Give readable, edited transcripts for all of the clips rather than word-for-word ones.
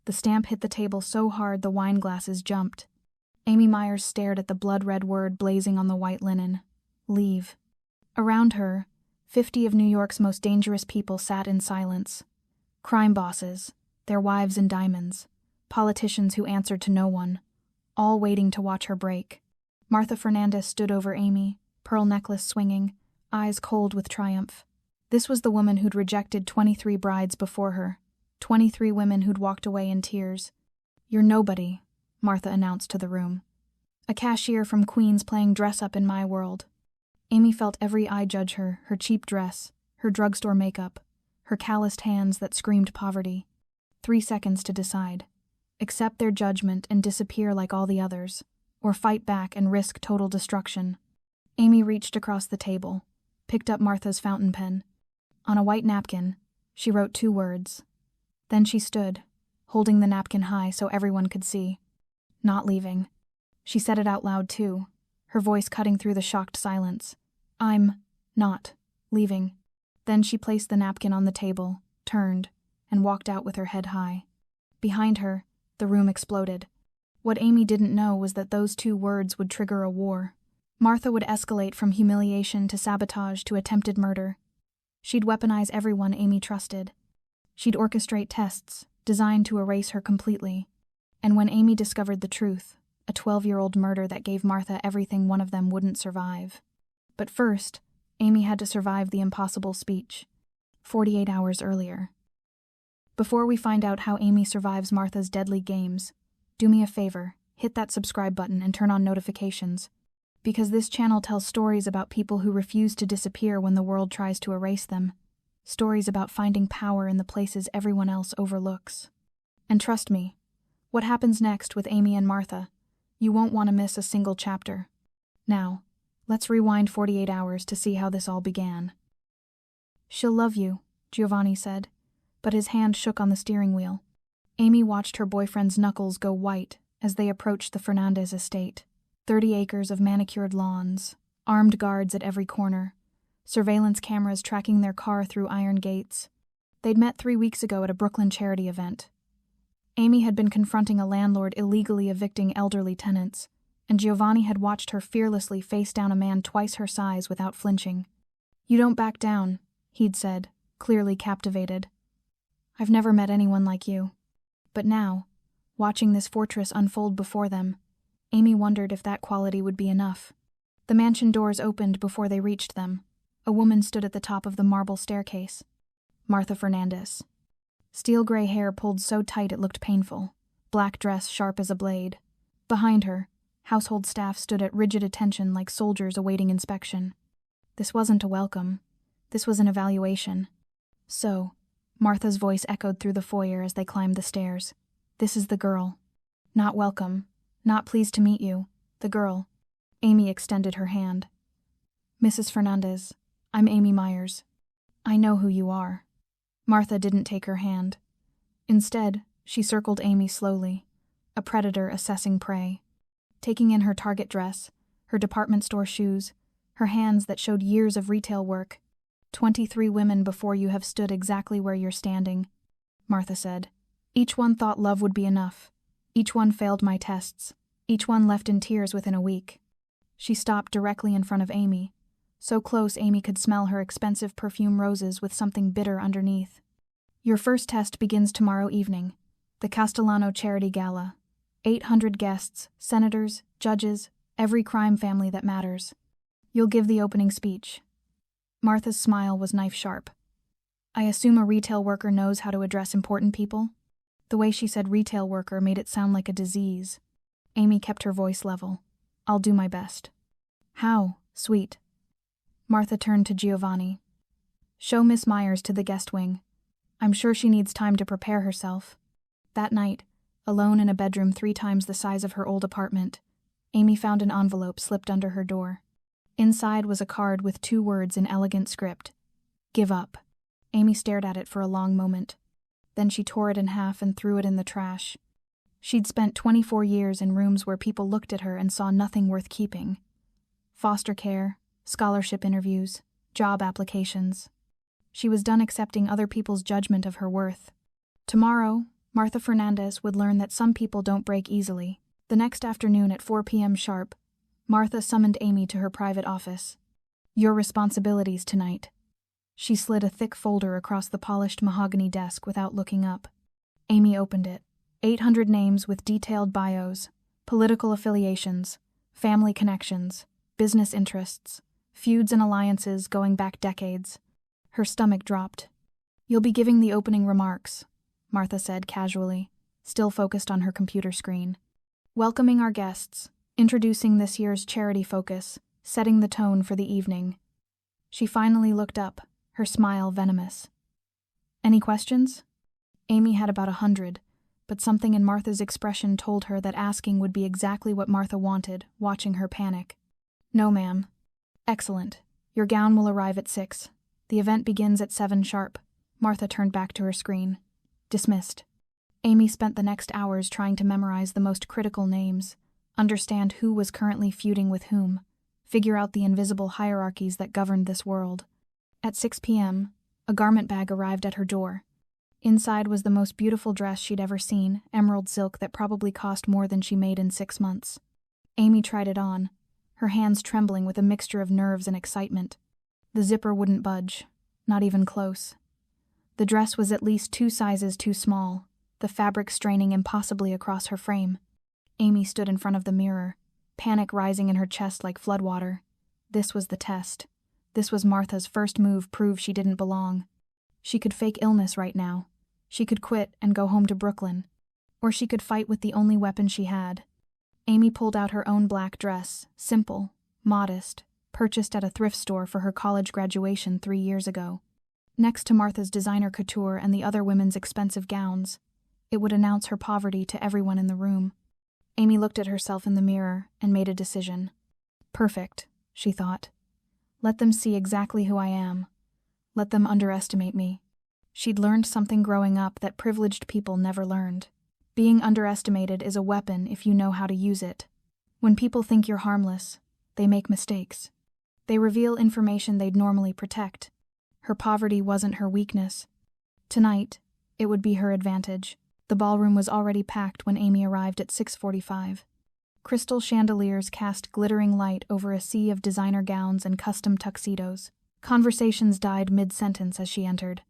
The stamp hit the table so hard the wine glasses jumped. Amy Myers stared at the blood-red word blazing on the white linen. Leave. Around her, 50 of New York's most dangerous people sat in silence. Crime bosses, their wives in diamonds, politicians who answered to no one, all waiting to watch her break. Martha Fernandes stood over Amy, pearl necklace swinging, eyes cold with triumph. This was the woman who'd rejected 23 brides before her, 23 women who'd walked away in tears. "You're nobody," Martha announced to the room. "A cashier from Queens playing dress-up in my world." Amy felt every eye judge her cheap dress, her drugstore makeup, her calloused hands that screamed poverty. 3 seconds to decide. Accept their judgment and disappear like all the others, or fight back and risk total destruction. Amy reached across the table, picked up Martha's fountain pen. On a white napkin, she wrote 2 words. Then she stood, holding the napkin high so everyone could see. "Not leaving." She said it out loud too, her voice cutting through the shocked silence. "I'm not leaving." Then she placed the napkin on the table, turned, and walked out with her head high. Behind her, the room exploded. What Amy didn't know was that those 2 words would trigger a war. Martha would escalate from humiliation to sabotage to attempted murder. She'd weaponize everyone Amy trusted. She'd orchestrate tests, designed to erase her completely. And when Amy discovered the truth, a 12-year-old murder that gave Martha everything one of them wouldn't survive. But first, Amy had to survive the impossible speech. 48 hours earlier. Before we find out how Amy survives Martha's deadly games, do me a favor, hit that subscribe button and turn on notifications. Because this channel tells stories about people who refuse to disappear when the world tries to erase them. Stories about finding power in the places everyone else overlooks. And trust me, what happens next with Amy and Martha, you won't want to miss a single chapter. Now, let's rewind 48 hours to see how this all began. "She'll love you," Giovanni said, but his hand shook on the steering wheel. Amy watched her boyfriend's knuckles go white as they approached the Fernandes estate. 30 acres of manicured lawns, armed guards at every corner, surveillance cameras tracking their car through iron gates. They'd met 3 weeks ago at a Brooklyn charity event. Amy had been confronting a landlord illegally evicting elderly tenants, and Giovanni had watched her fearlessly face down a man twice her size without flinching. "You don't back down," he'd said, clearly captivated. "I've never met anyone like you." But now, watching this fortress unfold before them, Amy wondered if that quality would be enough. The mansion doors opened before they reached them. A woman stood at the top of the marble staircase. Martha Fernandes. Steel gray hair pulled so tight it looked painful, black dress sharp as a blade. Behind her, household staff stood at rigid attention like soldiers awaiting inspection. This wasn't a welcome. This was an evaluation. "So," Martha's voice echoed through the foyer as they climbed the stairs. "This is the girl. Not welcome. Not pleased to meet you. The girl." Amy extended her hand. "Mrs. Fernandes, I'm Amy Myers. I know who you are." Martha didn't take her hand. Instead, she circled Amy slowly, a predator assessing prey. Taking in her Target dress, her department store shoes, her hands that showed years of retail work. 23 women before you have stood exactly where you're standing," Martha said. "Each one thought love would be enough. Each one failed my tests. Each one left in tears within a week." She stopped directly in front of Amy, so close Amy could smell her expensive perfume roses with something bitter underneath. "Your first test begins tomorrow evening. The Castellano Charity Gala. 800 guests, senators, judges, every crime family that matters. You'll give the opening speech." Martha's smile was knife-sharp. "I assume a retail worker knows how to address important people?" The way she said retail worker made it sound like a disease. Amy kept her voice level. "I'll do my best." "How, sweet?" Martha turned to Giovanni. "Show Miss Myers to the guest wing. I'm sure she needs time to prepare herself." That night, alone in a bedroom 3 times the size of her old apartment, Amy found an envelope slipped under her door. Inside was a card with 2 words in elegant script. "Give up." Amy stared at it for a long moment. Then she tore it in half and threw it in the trash. She'd spent 24 years in rooms where people looked at her and saw nothing worth keeping. Foster care, scholarship interviews, job applications. She was done accepting other people's judgment of her worth. Tomorrow, Martha Fernandes would learn that some people don't break easily. The next afternoon at 4 p.m. sharp, Martha summoned Amy to her private office. "Your responsibilities tonight." She slid a thick folder across the polished mahogany desk without looking up. Amy opened it. 800 names with detailed bios, political affiliations, family connections, business interests, feuds and alliances going back decades. Her stomach dropped. "You'll be giving the opening remarks," Martha said casually, still focused on her computer screen. "Welcoming our guests, introducing this year's charity focus, setting the tone for the evening." She finally looked up, her smile venomous. "Any questions?" Amy had about 100, but something in Martha's expression told her that asking would be exactly what Martha wanted, watching her panic. "No, ma'am." "Excellent. Your gown will arrive at 6. The event begins at 7 sharp." Martha turned back to her screen. "Dismissed." Amy spent the next hours trying to memorize the most critical names, understand who was currently feuding with whom, figure out the invisible hierarchies that governed this world. At 6 p.m., a garment bag arrived at her door. Inside was the most beautiful dress she'd ever seen, emerald silk that probably cost more than she made in 6 months. Amy tried it on, her hands trembling with a mixture of nerves and excitement. The zipper wouldn't budge, not even close. The dress was at least 2 sizes too small, the fabric straining impossibly across her frame. Amy stood in front of the mirror, panic rising in her chest like floodwater. This was the test. This was Martha's first move prove she didn't belong. She could fake illness right now. She could quit and go home to Brooklyn. Or she could fight with the only weapon she had. Amy pulled out her own black dress, simple, modest, purchased at a thrift store for her college graduation 3 years ago. Next to Martha's designer couture and the other women's expensive gowns, it would announce her poverty to everyone in the room. Amy looked at herself in the mirror and made a decision. Perfect, she thought. Let them see exactly who I am. Let them underestimate me. She'd learned something growing up that privileged people never learned. Being underestimated is a weapon if you know how to use it. When people think you're harmless, they make mistakes. They reveal information they'd normally protect. Her poverty wasn't her weakness. Tonight, it would be her advantage. The ballroom was already packed when Amy arrived at 6:45. Crystal chandeliers cast glittering light over a sea of designer gowns and custom tuxedos. Conversations died mid-sentence as she entered.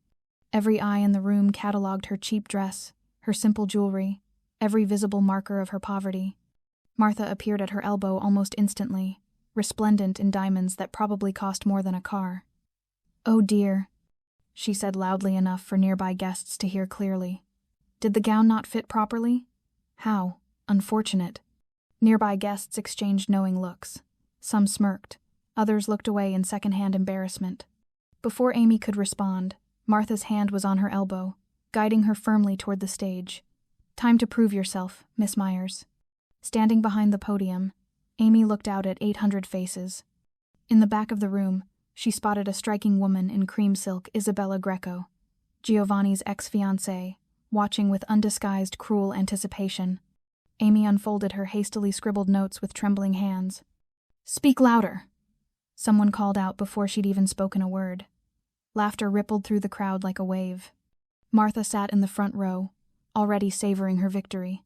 Every eye in the room catalogued her cheap dress, her simple jewelry, every visible marker of her poverty. Martha appeared at her elbow almost instantly, resplendent in diamonds that probably cost more than a car. "Oh dear," she said loudly enough for nearby guests to hear clearly. "Did the gown not fit properly? How? Unfortunate." Nearby guests exchanged knowing looks. Some smirked. Others looked away in secondhand embarrassment. Before Amy could respond, Martha's hand was on her elbow, guiding her firmly toward the stage. "Time to prove yourself, Miss Myers." Standing behind the podium, Amy looked out at 800 faces. In the back of the room, she spotted a striking woman in cream silk, Isabella Greco, Giovanni's ex-fiancée, watching with undisguised cruel anticipation. Amy unfolded her hastily scribbled notes with trembling hands. "Speak louder!" Someone called out before she'd even spoken a word. Laughter rippled through the crowd like a wave. Martha sat in the front row, already savoring her victory.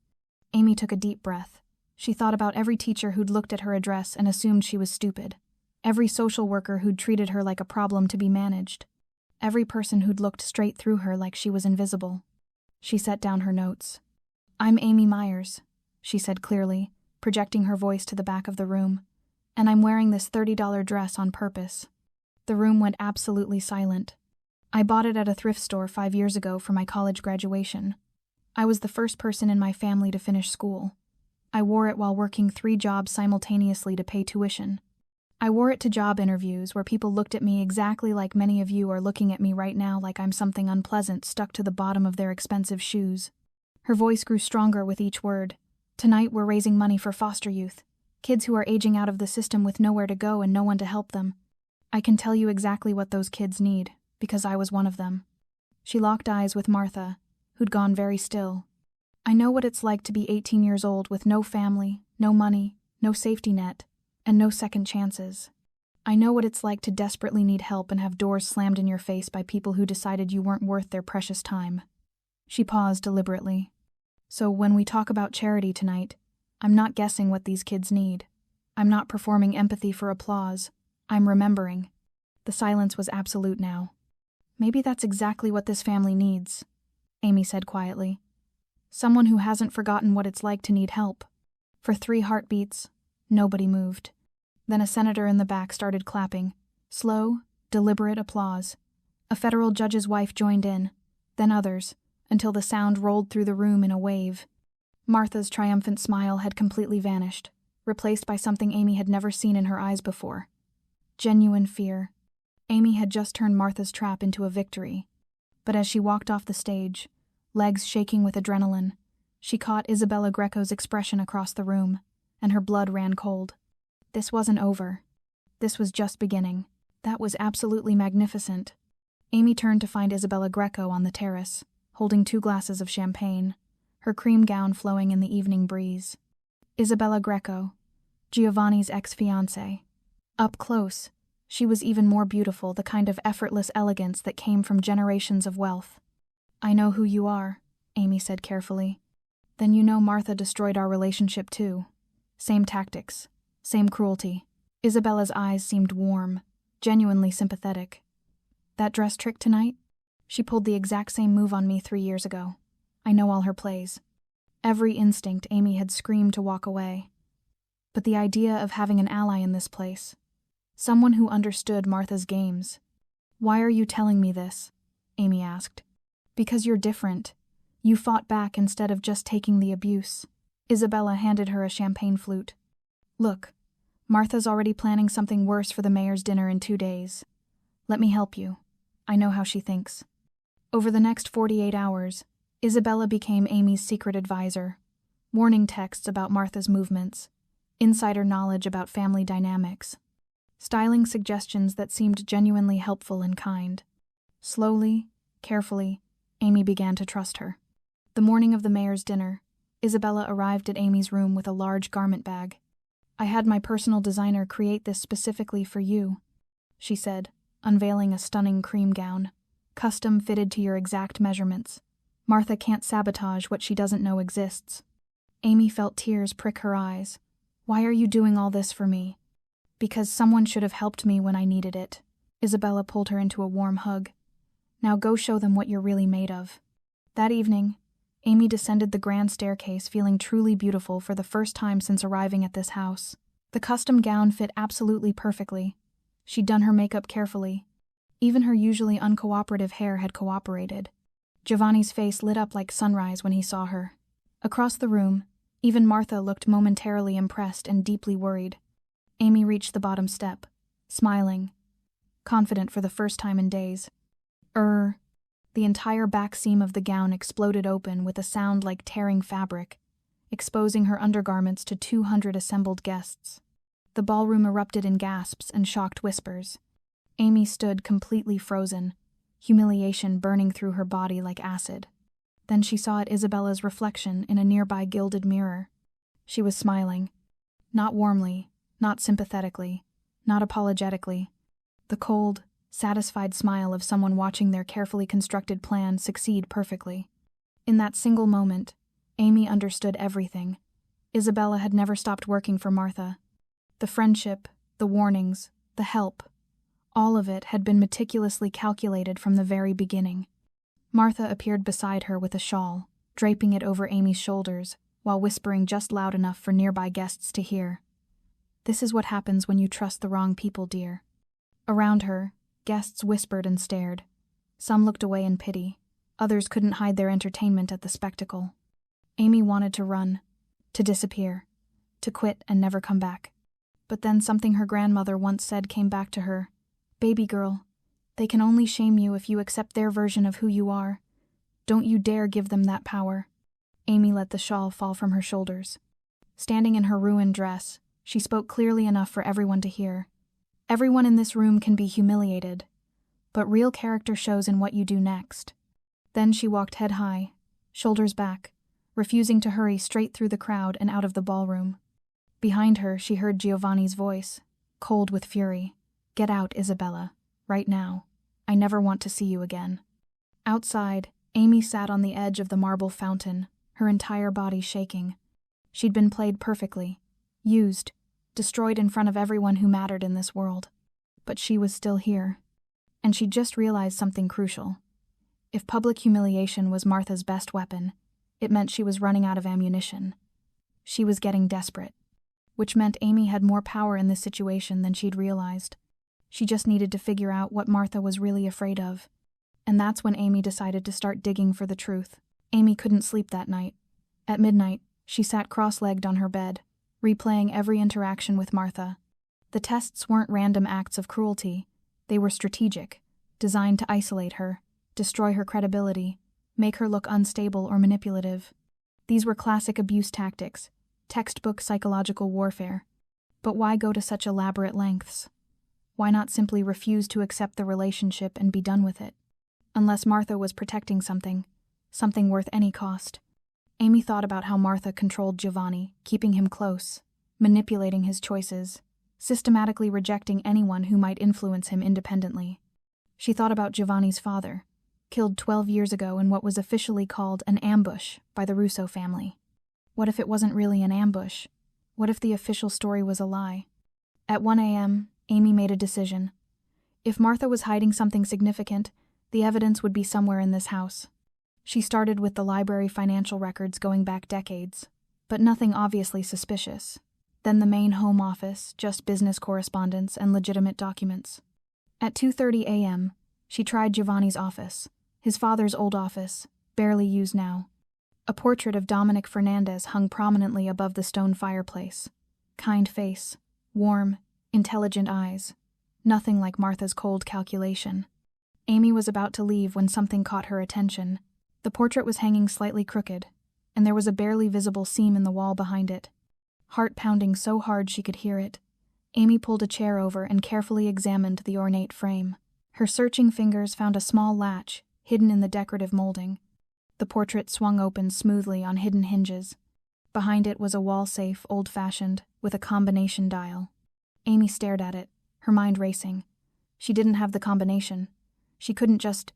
Amy took a deep breath. She thought about every teacher who'd looked at her address and assumed she was stupid. Every social worker who'd treated her like a problem to be managed. Every person who'd looked straight through her like she was invisible. She set down her notes. "I'm Amy Myers," she said clearly, projecting her voice to the back of the room. "And I'm wearing this $30 dress on purpose." The room went absolutely silent. "I bought it at a thrift store 5 years ago for my college graduation. I was the first person in my family to finish school. I wore it while working 3 jobs simultaneously to pay tuition. I wore it to job interviews where people looked at me exactly like many of you are looking at me right now, like I'm something unpleasant stuck to the bottom of their expensive shoes." Her voice grew stronger with each word. "Tonight we're raising money for foster youth. Kids who are aging out of the system with nowhere to go and no one to help them. I can tell you exactly what those kids need, because I was one of them." She locked eyes with Martha, who'd gone very still. "I know what it's like to be 18 years old with no family, no money, no safety net, and no second chances. I know what it's like to desperately need help and have doors slammed in your face by people who decided you weren't worth their precious time. She paused deliberately. So when we talk about charity tonight, I'm not guessing what these kids need. I'm not performing empathy for applause. I'm remembering. The silence was absolute now. Maybe that's exactly what this family needs, Amy said quietly. Someone who hasn't forgotten what it's like to need help. For 3 heartbeats, nobody moved. Then a senator in the back started clapping. Slow, deliberate applause. A federal judge's wife joined in, then others, until the sound rolled through the room in a wave. Martha's triumphant smile had completely vanished, replaced by something Amy had never seen in her eyes before. Genuine fear. Amy had just turned Martha's trap into a victory. But as she walked off the stage, legs shaking with adrenaline, she caught Isabella Greco's expression across the room, and her blood ran cold. This wasn't over. This was just beginning. That was absolutely magnificent. Amy turned to find Isabella Greco on the terrace, holding 2 glasses of champagne, her cream gown flowing in the evening breeze. Isabella Greco, Giovanni's ex-fiancée. Up close, she was even more beautiful, the kind of effortless elegance that came from generations of wealth. I know who you are, Amy said carefully. Then you know Martha destroyed our relationship too. Same tactics, same cruelty. Isabella's eyes seemed warm, genuinely sympathetic. That dress trick tonight? She pulled the exact same move on me 3 years ago. I know all her plays. Every instinct Amy had screamed to walk away. But the idea of having an ally in this place, someone who understood Martha's games. Why are you telling me this? Amy asked. Because you're different. You fought back instead of just taking the abuse. Isabella handed her a champagne flute. Look, Martha's already planning something worse for the mayor's dinner in 2 days. Let me help you. I know how she thinks. Over the next 48 hours, Isabella became Amy's secret advisor. Warning texts about Martha's movements, insider knowledge about family dynamics, styling suggestions that seemed genuinely helpful and kind. Slowly, carefully, Amy began to trust her. The morning of the mayor's dinner, Isabella arrived at Amy's room with a large garment bag. I had my personal designer create this specifically for you, she said, unveiling a stunning cream gown, custom fitted to your exact measurements. Martha can't sabotage what she doesn't know exists. Amy felt tears prick her eyes. Why are you doing all this for me? Because someone should have helped me when I needed it. Isabella pulled her into a warm hug. Now go show them what you're really made of. That evening, Amy descended the grand staircase feeling truly beautiful for the first time since arriving at this house. The custom gown fit absolutely perfectly. She'd done her makeup carefully. Even her usually uncooperative hair had cooperated. Giovanni's face lit up like sunrise when he saw her. Across the room, even Martha looked momentarily impressed and deeply worried. Amy reached the bottom step, smiling, confident for the first time in days. The entire back seam of the gown exploded open with a sound like tearing fabric, exposing her undergarments to 200 assembled guests. The ballroom erupted in gasps and shocked whispers. Amy stood completely frozen, humiliation burning through her body like acid. Then she saw Isabella's reflection in a nearby gilded mirror. She was smiling. Not warmly, not sympathetically, not apologetically. The cold, satisfied smile of someone watching their carefully constructed plan succeed perfectly. In that single moment, Amy understood everything. Isabella had never stopped working for Martha. The friendship, the warnings, the help, all of it had been meticulously calculated from the very beginning. Martha appeared beside her with a shawl, draping it over Amy's shoulders, while whispering just loud enough for nearby guests to hear. This is what happens when you trust the wrong people, dear. Around her, guests whispered and stared. Some looked away in pity. Others couldn't hide their entertainment at the spectacle. Amy wanted to run, to disappear, to quit and never come back. But then something her grandmother once said came back to her. Baby girl, they can only shame you if you accept their version of who you are. Don't you dare give them that power. Amy let the shawl fall from her shoulders. Standing in her ruined dress, she spoke clearly enough for everyone to hear. Everyone in this room can be humiliated, but real character shows in what you do next. Then she walked head high, shoulders back, refusing to hurry straight through the crowd and out of the ballroom. Behind her, she heard Giovanni's voice, cold with fury. Get out, Isabella, right now. I never want to see you again. Outside, Amy sat on the edge of the marble fountain, her entire body shaking. She'd been played perfectly, used, destroyed in front of everyone who mattered in this world. But she was still here. And she'd just realized something crucial. If public humiliation was Martha's best weapon, it meant she was running out of ammunition. She was getting desperate, which meant Amy had more power in this situation than she'd realized. She just needed to figure out what Martha was really afraid of. And that's when Amy decided to start digging for the truth. Amy couldn't sleep that night. At midnight, she sat cross-legged on her bed, replaying every interaction with Martha. The tests weren't random acts of cruelty. They were strategic, designed to isolate her, destroy her credibility, make her look unstable or manipulative. These were classic abuse tactics, textbook psychological warfare. But why go to such elaborate lengths? Why not simply refuse to accept the relationship and be done with it? Unless Martha was protecting something worth any cost. Amy thought about how Martha controlled Giovanni, keeping him close, manipulating his choices, systematically rejecting anyone who might influence him independently. She thought about Giovanni's father, killed 12 years ago in what was officially called an ambush by the Russo family. What if it wasn't really an ambush? What if the official story was a lie? At 1 a.m., Amy made a decision. If Martha was hiding something significant, the evidence would be somewhere in this house. She started with the library financial records going back decades, but nothing obviously suspicious. Then the main home office, just business correspondence and legitimate documents. At 2:30 a.m., she tried Giovanni's office, his father's old office, barely used now. A portrait of Dominic Fernandes hung prominently above the stone fireplace. Kind face, warm, intelligent eyes. Nothing like Martha's cold calculation. Amy was about to leave when something caught her attention. The portrait was hanging slightly crooked, and there was a barely visible seam in the wall behind it. Heart pounding so hard she could hear it, Amy pulled a chair over and carefully examined the ornate frame. Her searching fingers found a small latch hidden in the decorative molding. The portrait swung open smoothly on hidden hinges. Behind it was a wall safe, old-fashioned, with a combination dial. Amy stared at it, her mind racing. She didn't have the combination. She couldn't just...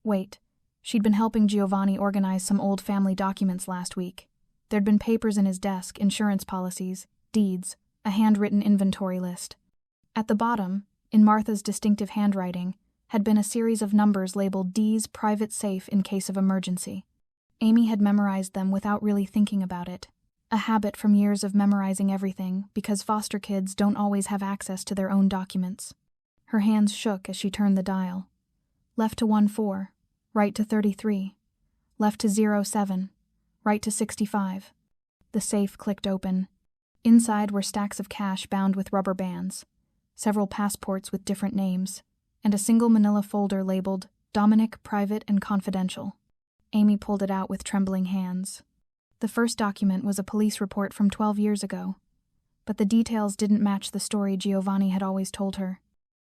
Wait. She'd been helping Giovanni organize some old family documents last week. There'd been papers in his desk, insurance policies, deeds, a handwritten inventory list. At the bottom, in Martha's distinctive handwriting, had been a series of numbers labeled D's private safe in case of emergency. Amy had memorized them without really thinking about it. A habit from years of memorizing everything because foster kids don't always have access to their own documents. Her hands shook as she turned the dial. Left to 14, right to 33. Left to 07, right to 65. The safe clicked open. Inside were stacks of cash bound with rubber bands, several passports with different names, and a single manila folder labeled Dominic Private and Confidential. Amy pulled it out with trembling hands. The first document was a police report from 12 years ago, but the details didn't match the story Giovanni had always told her.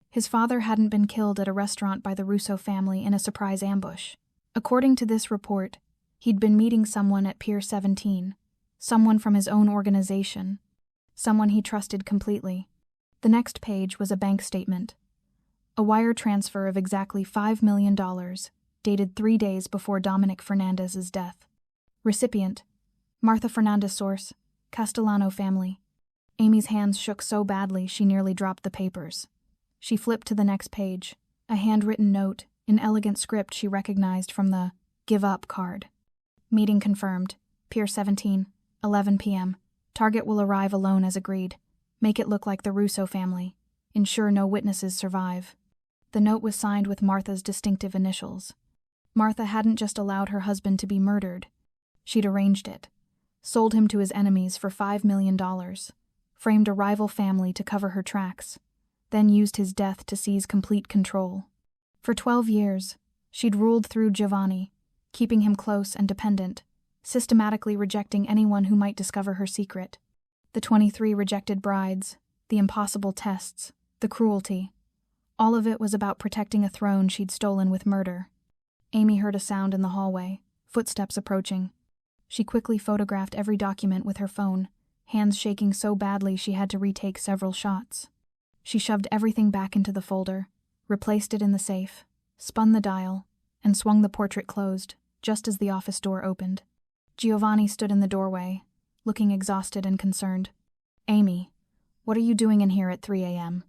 His father hadn't been killed at a restaurant by the Russo family in a surprise ambush. According to this report, he'd been meeting someone at Pier 17, someone from his own organization, someone he trusted completely. The next page was a bank statement. A wire transfer of exactly $5 million, dated 3 days before Dominic Fernandes's death. Recipient: Martha Fernandes. Source: Castellano family. Amy's hands shook so badly she nearly dropped the papers. She flipped to the next page, a handwritten note in elegant script she recognized from the "Give Up" card. Meeting confirmed. Pier 17, 11 p.m. Target will arrive alone as agreed. Make it look like the Russo family. Ensure no witnesses survive. The note was signed with Martha's distinctive initials. Martha hadn't just allowed her husband to be murdered. She'd arranged it. Sold him to his enemies for $5 million. Framed a rival family to cover her tracks. Then used his death to seize complete control. For 12 years, she'd ruled through Giovanni, keeping him close and dependent, systematically rejecting anyone who might discover her secret. The 23 rejected brides, the impossible tests, the cruelty. All of it was about protecting a throne she'd stolen with murder. Amy heard a sound in the hallway, footsteps approaching. She quickly photographed every document with her phone, hands shaking so badly she had to retake several shots. She shoved everything back into the folder, replaced it in the safe, spun the dial, and swung the portrait closed, just as the office door opened. Giovanni stood in the doorway, looking exhausted and concerned. "Amy, what are you doing in here at 3 a.m.?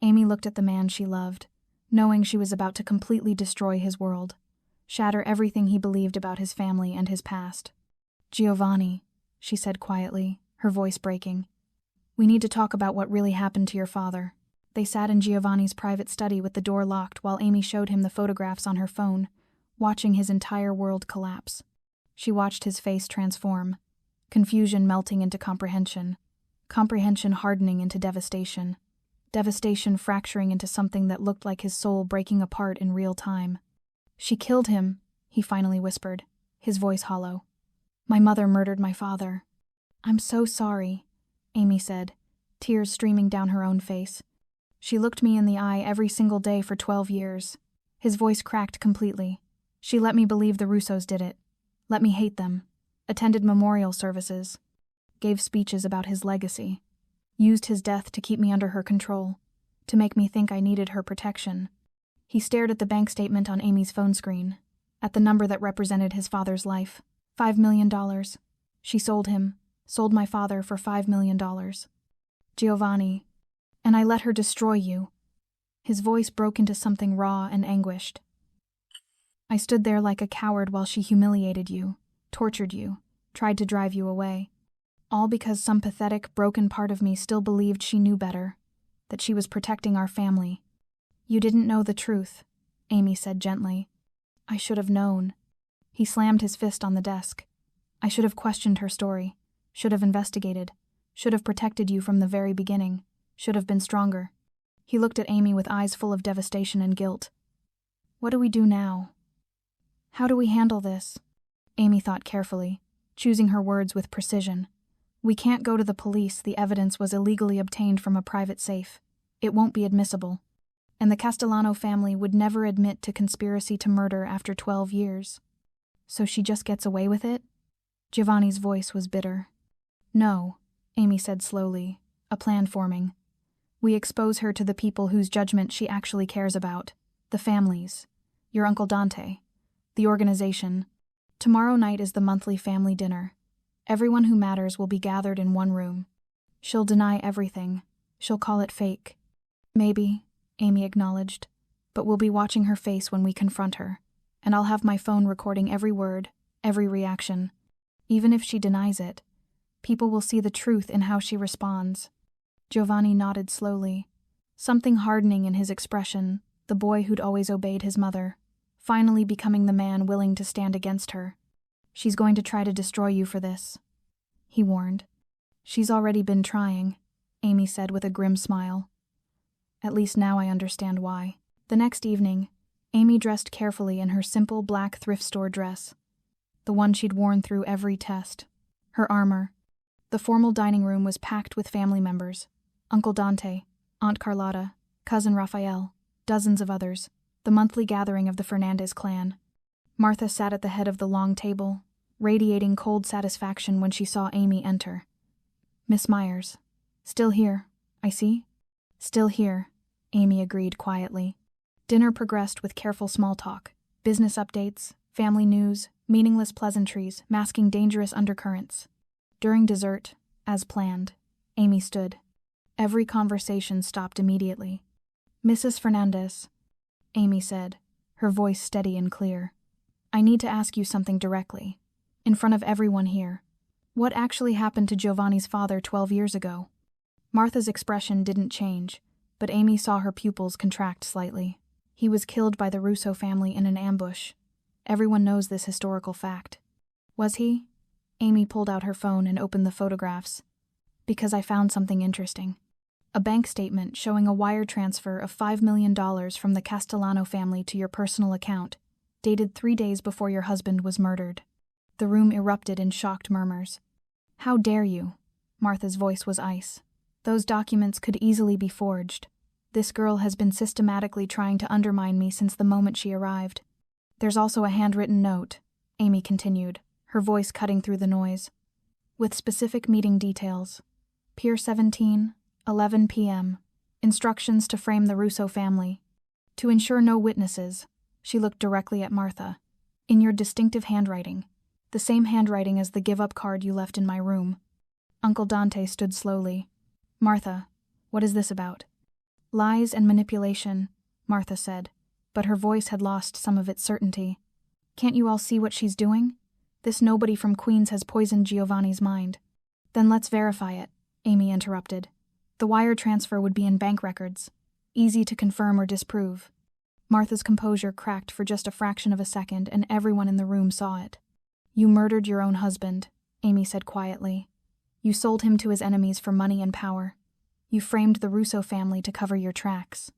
Amy looked at the man she loved, knowing she was about to completely destroy his world, shatter everything he believed about his family and his past. "Giovanni," she said quietly, her voice breaking. "We need to talk about what really happened to your father." They sat in Giovanni's private study with the door locked while Amy showed him the photographs on her phone, watching his entire world collapse. She watched his face transform, confusion melting into comprehension, comprehension hardening into devastation, devastation fracturing into something that looked like his soul breaking apart in real time. "She killed him," he finally whispered, his voice hollow. "My mother murdered my father." "I'm so sorry," Amy said, tears streaming down her own face. "She looked me in the eye every single day for 12 years. His voice cracked completely. "She let me believe the Russos did it. Let me hate them. Attended memorial services. Gave speeches about his legacy. Used his death to keep me under her control. To make me think I needed her protection." He stared at the bank statement on Amy's phone screen, at the number that represented his father's life. $5 million. She sold him, sold my father for $5 million. "Giovanni, and I let her destroy you." His voice broke into something raw and anguished. "I stood there like a coward while she humiliated you, tortured you, tried to drive you away. All because some pathetic, broken part of me still believed she knew better, that she was protecting our family." "You didn't know the truth," Amy said gently. "I should have known." He slammed his fist on the desk. "I should have questioned her story, should have investigated, should have protected you from the very beginning, should have been stronger." He looked at Amy with eyes full of devastation and guilt. "What do we do now? How do we handle this?" Amy thought carefully, choosing her words with precision. "We can't go to the police. The evidence was illegally obtained from a private safe. It won't be admissible. And the Castellano family would never admit to conspiracy to murder after 12 years. So she just gets away with it?" Giovanni's voice was bitter. "No," Amy said slowly, a plan forming. "We expose her to the people whose judgment she actually cares about. The families. Your Uncle Dante. The organization. Tomorrow night is the monthly family dinner. Everyone who matters will be gathered in one room. She'll deny everything. She'll call it fake. Maybe," Amy acknowledged, "but we'll be watching her face when we confront her. And I'll have my phone recording every word, every reaction. Even if she denies it, people will see the truth in how she responds." Giovanni nodded slowly, something hardening in his expression, the boy who'd always obeyed his mother, finally becoming the man willing to stand against her. "She's going to try to destroy you for this," he warned. "She's already been trying," Amy said with a grim smile. "At least now I understand why." The next evening, Amy dressed carefully in her simple black thrift store dress, the one she'd worn through every test. Her armor. The formal dining room was packed with family members. Uncle Dante, Aunt Carlotta, Cousin Raphael, dozens of others, the monthly gathering of the Fernandes clan. Martha sat at the head of the long table, radiating cold satisfaction when she saw Amy enter. "Miss Myers. Still here, I see." "Still here," Amy agreed quietly. Dinner progressed with careful small talk, business updates, family news, meaningless pleasantries masking dangerous undercurrents. During dessert, as planned, Amy stood. Every conversation stopped immediately. "Mrs. Fernandes," Amy said, her voice steady and clear. "I need to ask you something directly, in front of everyone here. What actually happened to Giovanni's father 12 years ago?" Martha's expression didn't change, but Amy saw her pupils contract slightly. "He was killed by the Russo family in an ambush. Everyone knows this historical fact." "Was he?" Amy pulled out her phone and opened the photographs. "Because I found something interesting. A bank statement showing a wire transfer of $5 million from the Castellano family to your personal account, dated 3 days before your husband was murdered." The room erupted in shocked murmurs. "How dare you?" Martha's voice was ice. "Those documents could easily be forged. This girl has been systematically trying to undermine me since the moment she arrived." "There's also a handwritten note," Amy continued, her voice cutting through the noise, "with specific meeting details. Pier 17, 11 p.m. Instructions to frame the Russo family. To ensure no witnesses," she looked directly at Martha, In your distinctive handwriting. The same handwriting as the give-up card you left in my room. Uncle Dante stood slowly. Martha, what is this about? Lies and manipulation, Martha said, but her voice had lost some of its certainty. Can't you all see what she's doing? This nobody from Queens has poisoned Giovanni's mind. Then let's verify it, Amy interrupted. The wire transfer would be in bank records. Easy to confirm or disprove. Martha's composure cracked for just a fraction of a second, and everyone in the room saw it. You murdered your own husband, Amy said quietly. You sold him to his enemies for money and power. You framed the Russo family to cover your tracks.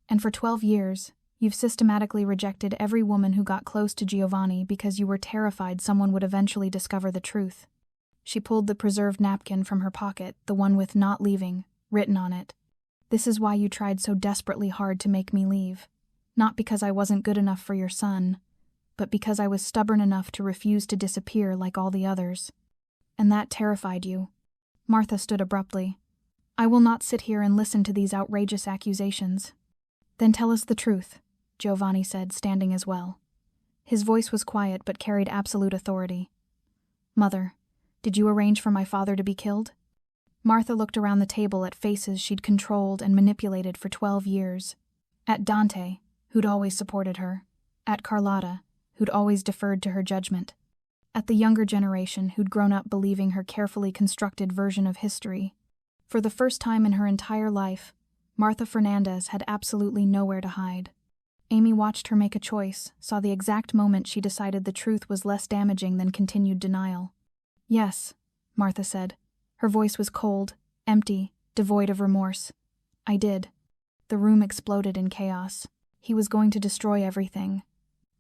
And for 12 years, you've systematically rejected every woman who got close to Giovanni because you were terrified someone would eventually discover the truth. She pulled the preserved napkin from her pocket, the one with "not leaving" written on it. This is why you tried so desperately hard to make me leave. Not because I wasn't good enough for your son, but because I was stubborn enough to refuse to disappear like all the others. And that terrified you. Martha stood abruptly. I will not sit here and listen to these outrageous accusations. Then tell us the truth, Giovanni said, standing as well. His voice was quiet but carried absolute authority. Mother, did you arrange for my father to be killed? Martha looked around the table at faces she'd controlled and manipulated for 12 years. At Dante, who'd always supported her. At Carlotta, who'd always deferred to her judgment. At the younger generation who'd grown up believing her carefully constructed version of history. For the first time in her entire life, Martha Fernandes had absolutely nowhere to hide. Amy watched her make a choice, saw the exact moment she decided the truth was less damaging than continued denial. Yes, Martha said. Her voice was cold, empty, devoid of remorse. I did. The room exploded in chaos. He was going to destroy everything.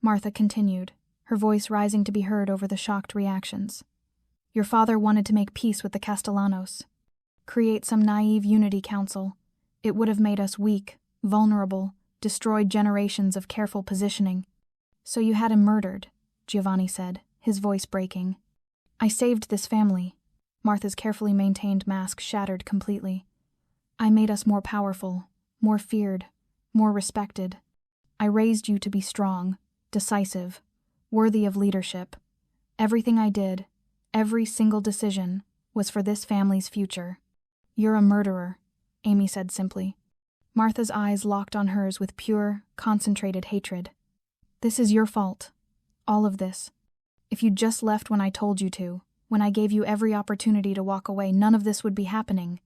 Martha continued, her voice rising to be heard over the shocked reactions. Your father wanted to make peace with the Castellanos. Create some naive unity council. It would have made us weak, vulnerable, destroyed generations of careful positioning. So you had him murdered, Giovanni said, his voice breaking. I saved this family. Martha's carefully maintained mask shattered completely. I made us more powerful, more feared, more respected. I raised you to be strong, decisive, worthy of leadership. Everything I did, every single decision, was for this family's future. You're a murderer, Amy said simply. Martha's eyes locked on hers with pure, concentrated hatred. This is your fault. All of this. If you'd just left when I told you to, when I gave you every opportunity to walk away, none of this would be happening.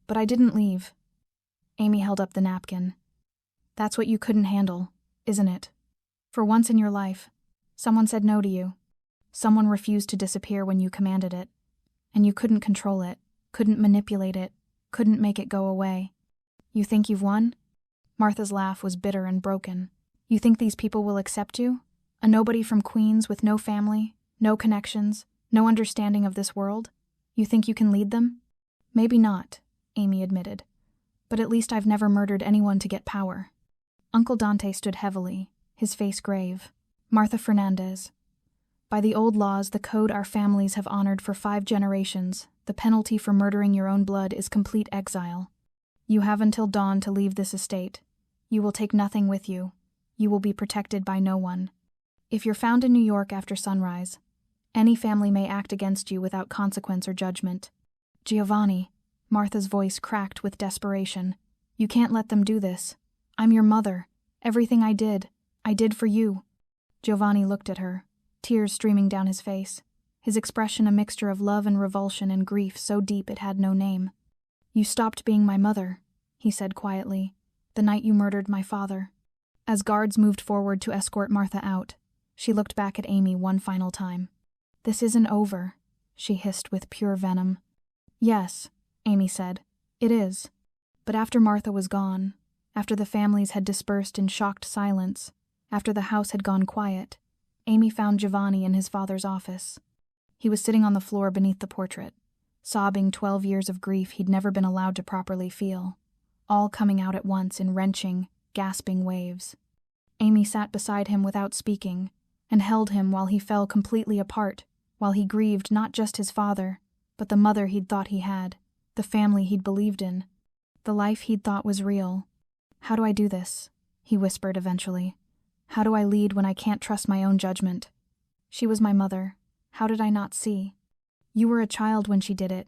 But I didn't leave. Amy held up the napkin. That's what you couldn't handle, isn't it? For once in your life, someone said no to you. Someone refused to disappear when you commanded it. And you couldn't control it, couldn't manipulate it, couldn't make it go away. You think you've won? Martha's laugh was bitter and broken. You think these people will accept you? A nobody from Queens with no family, no connections, no understanding of this world? You think you can lead them? Maybe not, Amy admitted. But at least I've never murdered anyone to get power. Uncle Dante stood heavily, his face grave. Martha Fernandes. By the old laws, the code our families have honored for 5 generations, the penalty for murdering your own blood is complete exile. You have until dawn to leave this estate. You will take nothing with you. You will be protected by no one. If you're found in New York after sunrise, any family may act against you without consequence or judgment. Giovanni, Martha's voice cracked with desperation. You can't let them do this. I'm your mother. Everything I did for you. Giovanni looked at her, tears streaming down his face, his expression a mixture of love and revulsion and grief so deep it had no name. You stopped being my mother, he said quietly, the night you murdered my father. As guards moved forward to escort Martha out, she looked back at Amy one final time. This isn't over, she hissed with pure venom. Yes, Amy said, it is. But after Martha was gone, after the families had dispersed in shocked silence, after the house had gone quiet, Amy found Giovanni in his father's office. He was sitting on the floor beneath the portrait, sobbing 12 years of grief he'd never been allowed to properly feel, all coming out at once in wrenching, gasping waves. Amy sat beside him without speaking, and held him while he fell completely apart, while he grieved not just his father, but the mother he'd thought he had, the family he'd believed in, the life he'd thought was real. How do I do this? He whispered eventually. How do I lead when I can't trust my own judgment? She was my mother. How did I not see? You were a child when she did it,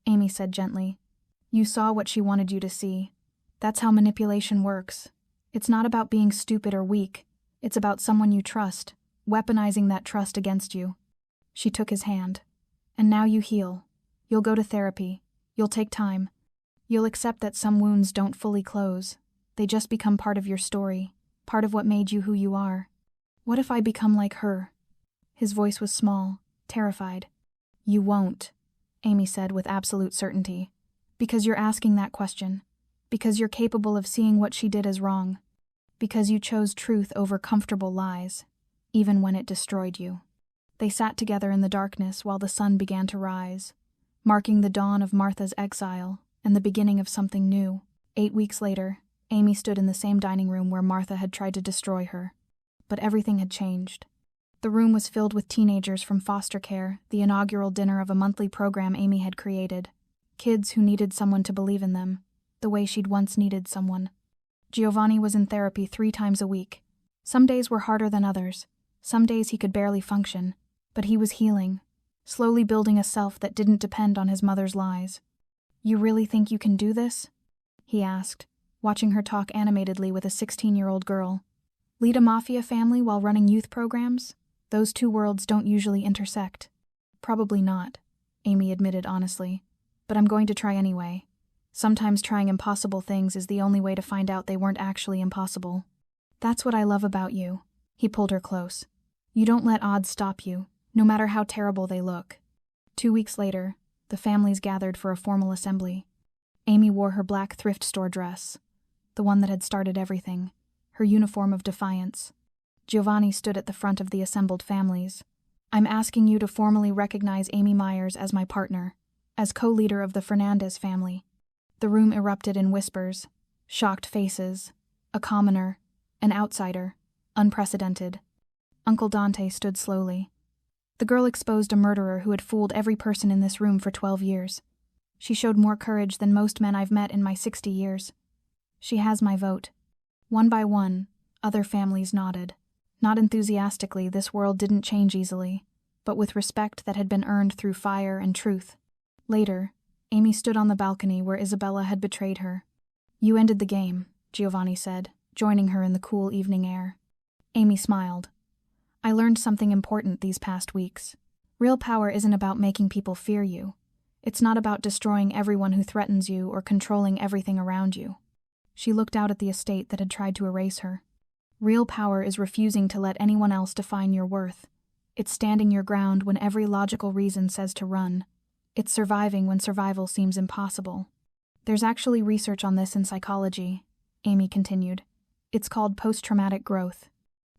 Amy said gently. You saw what she wanted you to see. That's how manipulation works. It's not about being stupid or weak. It's about someone you trust, weaponizing that trust against you. She took his hand. And now you heal. You'll go to therapy. You'll take time. You'll accept that some wounds don't fully close. They just become part of your story, part of what made you who you are. What if I become like her? His voice was small, terrified. You won't, Amy said with absolute certainty. Because you're asking that question. Because you're capable of seeing what she did as wrong. Because you chose truth over comfortable lies, even when it destroyed you. They sat together in the darkness while the sun began to rise, marking the dawn of Martha's exile and the beginning of something new. 8 weeks later, Amy stood in the same dining room where Martha had tried to destroy her. But everything had changed. The room was filled with teenagers from foster care, the inaugural dinner of a monthly program Amy had created. Kids who needed someone to believe in them, the way she'd once needed someone. Giovanni was in therapy 3 times a week. Some days were harder than others. Some days he could barely function. But he was healing, slowly building a self that didn't depend on his mother's lies. You really think you can do this? He asked, watching her talk animatedly with a 16-year-old girl. Lead a Mafia family while running youth programs? Those two worlds don't usually intersect. Probably not, Amy admitted honestly. But I'm going to try anyway. Sometimes trying impossible things is the only way to find out they weren't actually impossible. That's what I love about you. He pulled her close. You don't let odds stop you, no matter how terrible they look. 2 weeks later, the families gathered for a formal assembly. Amy wore her black thrift store dress, the one that had started everything, her uniform of defiance. Giovanni stood at the front of the assembled families. I'm asking you to formally recognize Amy Myers as my partner, as co-leader of the Fernandes family. The room erupted in whispers, shocked faces, a commoner, an outsider, unprecedented. Uncle Dante stood slowly. The girl exposed a murderer who had fooled every person in this room for 12 years. She showed more courage than most men I've met in my 60 years. She has my vote. One by one, other families nodded. Not enthusiastically, this world didn't change easily, but with respect that had been earned through fire and truth. Later, Amy stood on the balcony where Isabella had betrayed her. You ended the game, Giovanni said, joining her in the cool evening air. Amy smiled. I learned something important these past weeks. Real power isn't about making people fear you. It's not about destroying everyone who threatens you or controlling everything around you. She looked out at the estate that had tried to erase her. Real power is refusing to let anyone else define your worth. It's standing your ground when every logical reason says to run. It's surviving when survival seems impossible. There's actually research on this in psychology, Amy continued. It's called post-traumatic growth.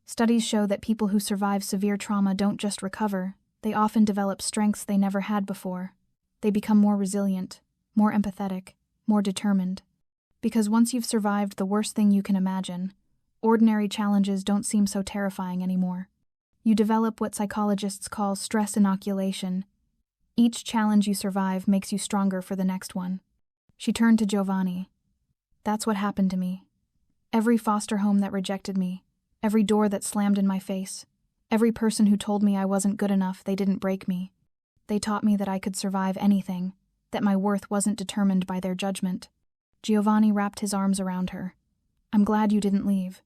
Studies show that people who survive severe trauma don't just recover, they often develop strengths they never had before. They become more resilient, more empathetic, more determined. Because once you've survived the worst thing you can imagine, ordinary challenges don't seem so terrifying anymore. You develop what psychologists call stress inoculation. Each challenge you survive makes you stronger for the next one. She turned to Giovanni. That's what happened to me. Every foster home that rejected me, every door that slammed in my face, every person who told me I wasn't good enough, they didn't break me. They taught me that I could survive anything, that my worth wasn't determined by their judgment. Giovanni wrapped his arms around her. I'm glad you didn't leave.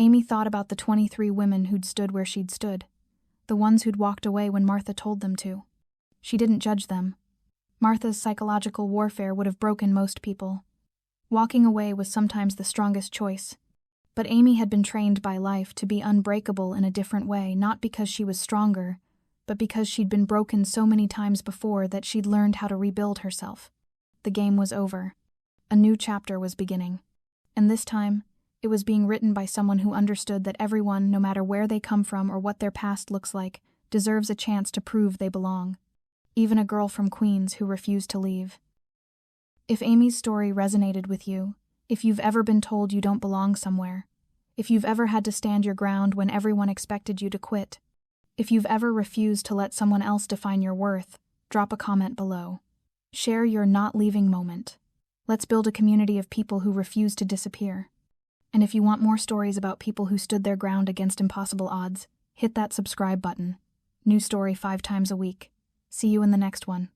Amy thought about the 23 women who'd stood where she'd stood, the ones who'd walked away when Martha told them to. She didn't judge them. Martha's psychological warfare would have broken most people. Walking away was sometimes the strongest choice. But Amy had been trained by life to be unbreakable in a different way, not because she was stronger, but because she'd been broken so many times before that she'd learned how to rebuild herself. The game was over. A new chapter was beginning. And this time, it was being written by someone who understood that everyone, no matter where they come from or what their past looks like, deserves a chance to prove they belong. Even a girl from Queens who refused to leave. If Amy's story resonated with you, if you've ever been told you don't belong somewhere, if you've ever had to stand your ground when everyone expected you to quit, if you've ever refused to let someone else define your worth, drop a comment below. Share your not leaving moment. Let's build a community of people who refuse to disappear. And if you want more stories about people who stood their ground against impossible odds, hit that subscribe button. New story 5 times a week. See you in the next one.